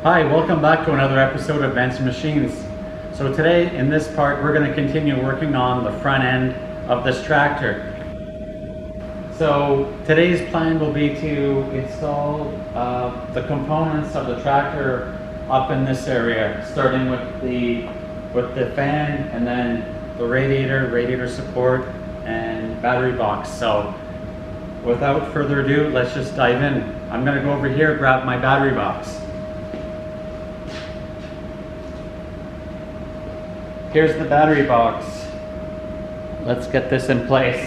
Hi, welcome back to another episode of Benson Machines. So today in this part we're going to continue working on the front end of this tractor. So today's plan will be to install the components of the tractor up in this area, starting with the fan and then the radiator support and battery box. So without further ado, let's just dive in. I'm going to go over here, grab my battery box. Here's the battery box. Let's get this in place.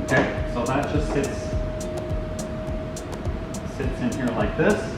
Okay, so that just sits in here like this.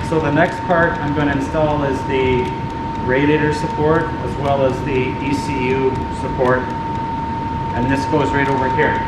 So the next part I'm going to install is the radiator support as well as the ECU support, and this goes right over here.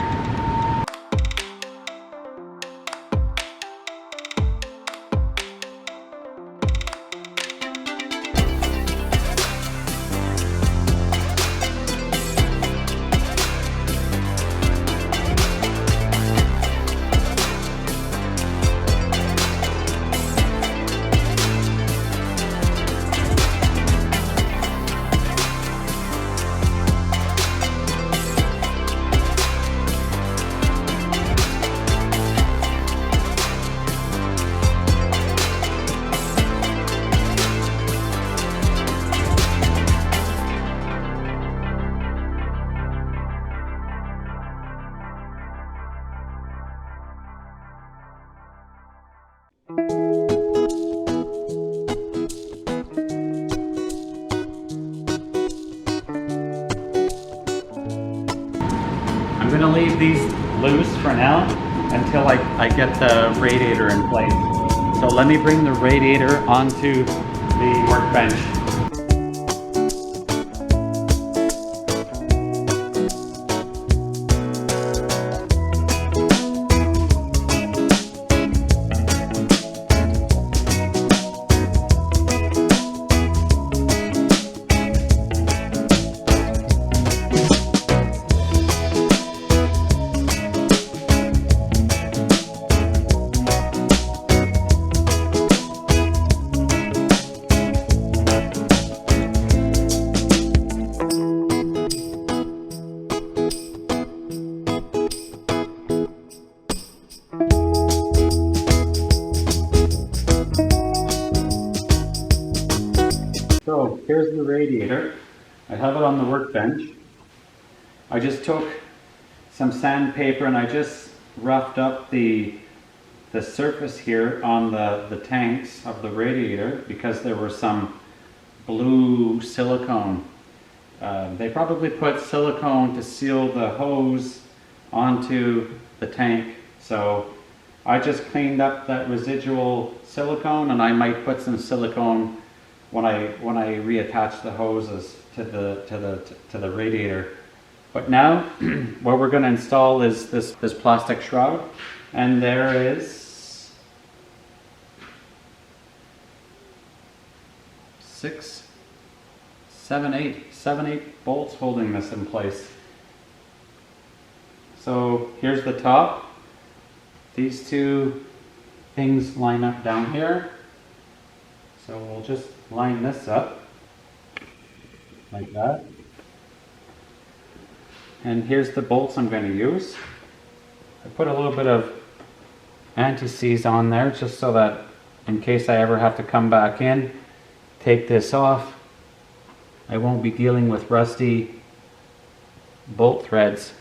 I'm going to leave these loose for now until I get the radiator in place. So let me bring the radiator onto the workbench. So here's the radiator. I have it on the workbench. I just took some sandpaper and I just roughed up the surface here on the tanks of the radiator because there were some blue silicone. They probably put silicone to seal the hose onto the tank. So I just cleaned up that residual silicone, and I might put some silicone when I reattach the hoses to the radiator. But now what we're going to install is this plastic shroud, and there is 7, 8 bolts holding this in place. So here's the top. These two things line up down here. So we'll just line this up like that. And here's the bolts I'm going to use. I put a little bit of anti-seize on there just so that in case I ever have to come back in, take this off, I won't be dealing with rusty bolt threads,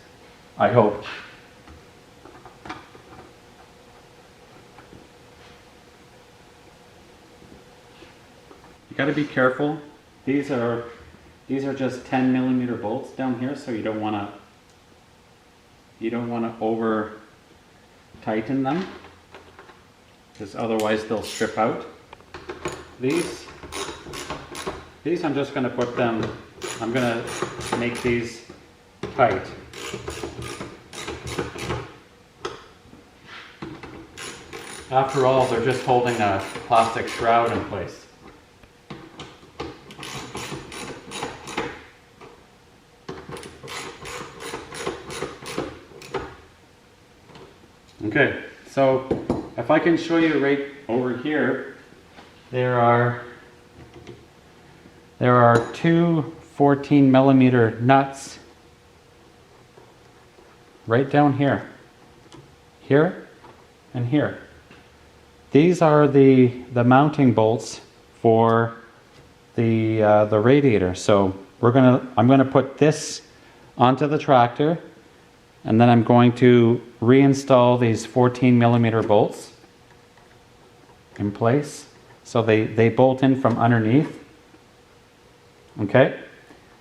I hope. You got to be careful. These are just 10mm bolts down here, so you don't want to over tighten them, because otherwise they'll strip out. These I'm just going to put them. I'm going to make these tight. After all, they're just holding a plastic shroud in place. Okay, so if I can show you right over here, there are two 14mm nuts right down here, and here. These are the mounting bolts for the radiator. So I'm gonna put this onto the tractor, and then I'm going to reinstall these 14mm bolts in place. So they bolt in from underneath. Okay,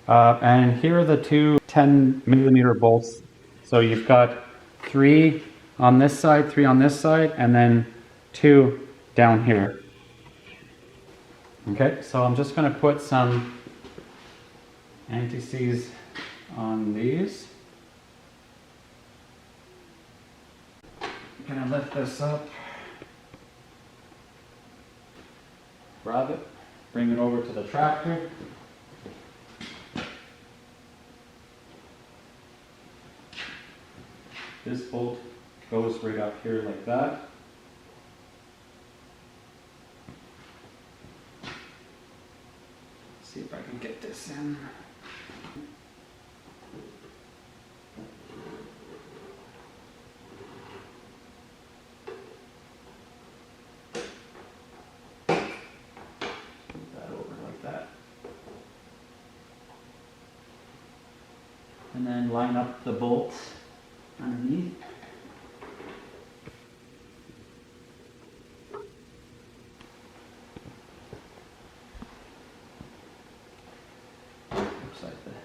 and here are the two 10mm bolts. So you've got 3 on this side, 3 on this side, and then 2 down here. Okay, so I'm just going to put some anti-seize on these. I'm going to lift this up, grab it, bring it over to the tractor. This bolt goes right up here like that. See if I can get this in. Move that over like that. And then line up the bolts underneath. Looks like that.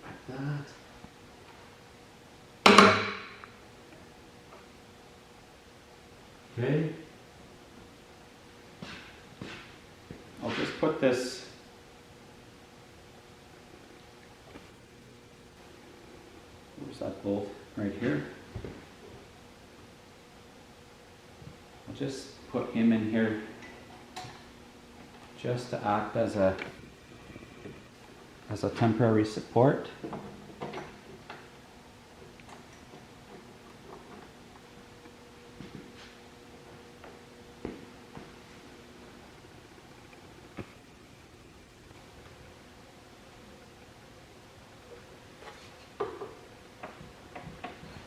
Like that. Okay. I'll just put this. Where's that bolt? Right here. I'll just put him in here just to act as a temporary support.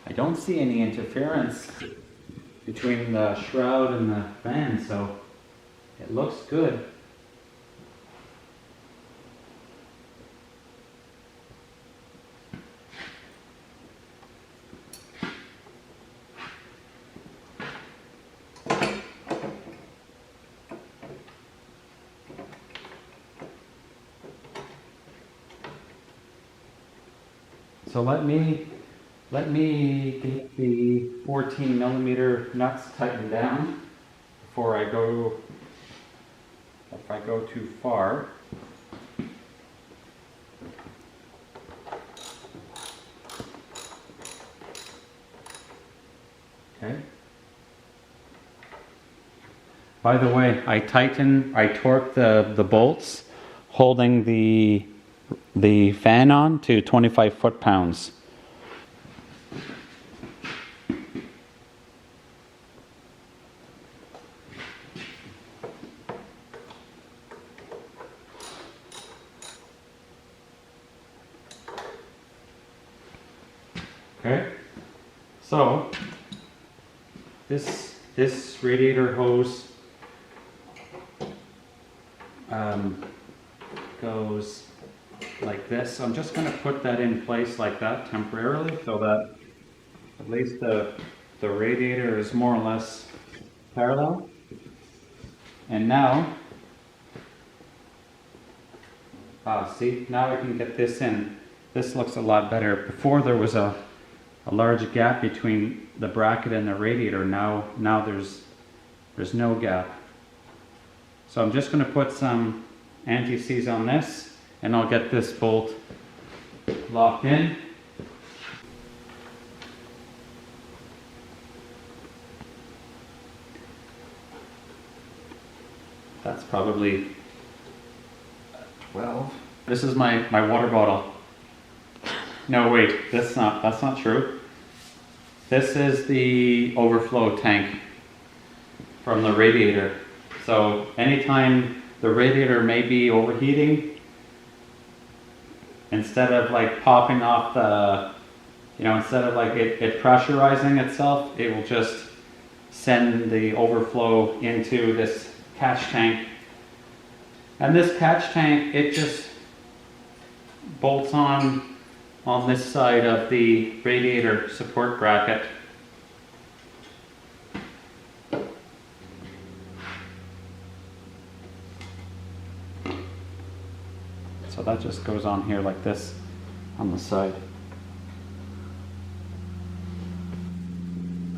I don't see any interference between the shroud and the fan, so it looks good. So let me get the 14mm nuts tightened down before I go, if I go too far. Okay. By the way, I torque the bolts holding the fan on to 25 foot-pounds. Okay, so this radiator hose goes like this. I'm just going to put that in place like that temporarily so that at least the radiator is more or less parallel. And now, see, now I can get this in. This looks a lot better. Before there was a large gap between the bracket and the radiator. Now there's no gap. So I'm just going to put some anti-seize on this, and I'll get this bolt locked in. That's probably 12. This is my water bottle. No, wait, that's not true. This is the overflow tank from the radiator. So anytime the radiator may be overheating, instead of like popping off the, instead of like it pressurizing itself, it will just send the overflow into this catch tank. And this catch tank, it just bolts on this side of the radiator support bracket. So that just goes on here like this on the side.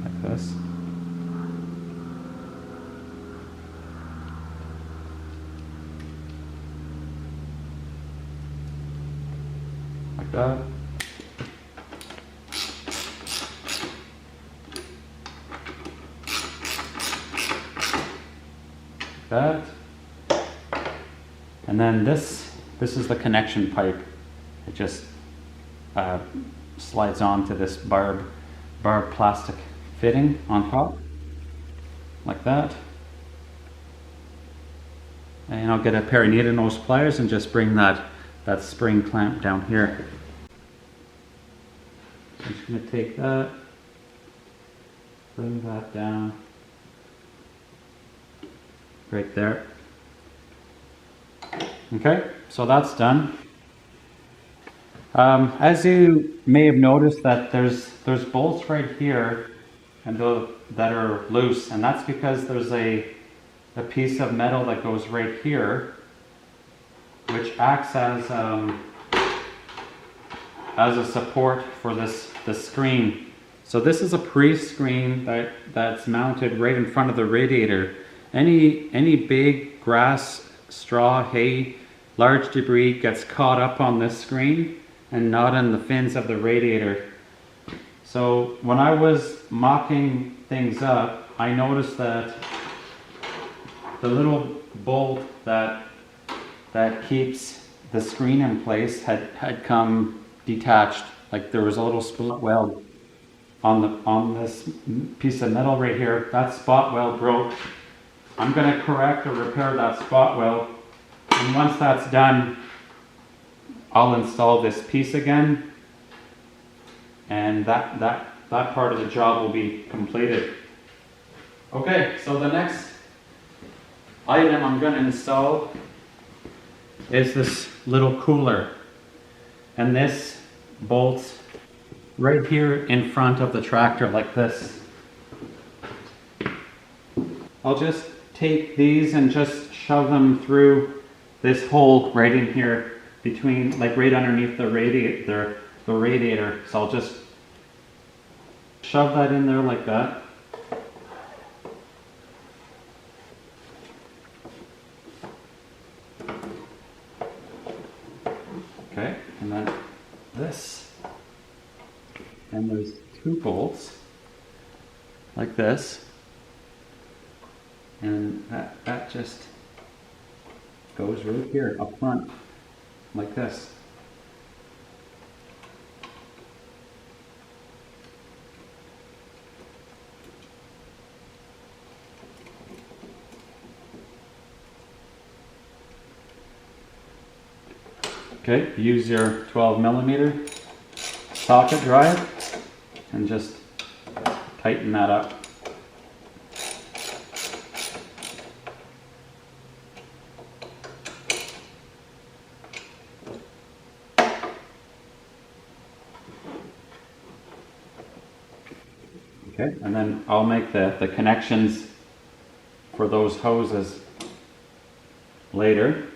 Like this. Like that. That. And then this is the connection pipe. It just slides onto this barb plastic fitting on top, like that. And I'll get a pair of needle nose pliers and just bring that spring clamp down here. So I'm just going to take that, bring that down right there. Okay, so that's done. As you may have noticed, that there's bolts right here and that are loose, and that's because there's a piece of metal that goes right here, which acts as as a support for this screen. So this is a pre-screen that's mounted right in front of the radiator. Any big grass, straw, hay, large debris gets caught up on this screen and not on the fins of the radiator. So when I was mocking things up, I noticed that the little bolt that keeps the screen in place had come detached. Like there was a little spot weld on this piece of metal right here. That spot weld broke. I'm going to correct or repair that spot weld, and once that's done, I'll install this piece again, and that part of the job will be completed. Okay, so the next item I'm going to install is this little cooler, and this bolts right here in front of the tractor like this. I'll just take these and just shove them through this hole right in here between, like right underneath the radiator. So I'll just shove that in there like that. Okay, and then this. And there's two bolts like this. And that just goes right here up front like this. Okay, use your 12mm socket drive and just tighten that up. Okay, and then I'll make the connections for those hoses later.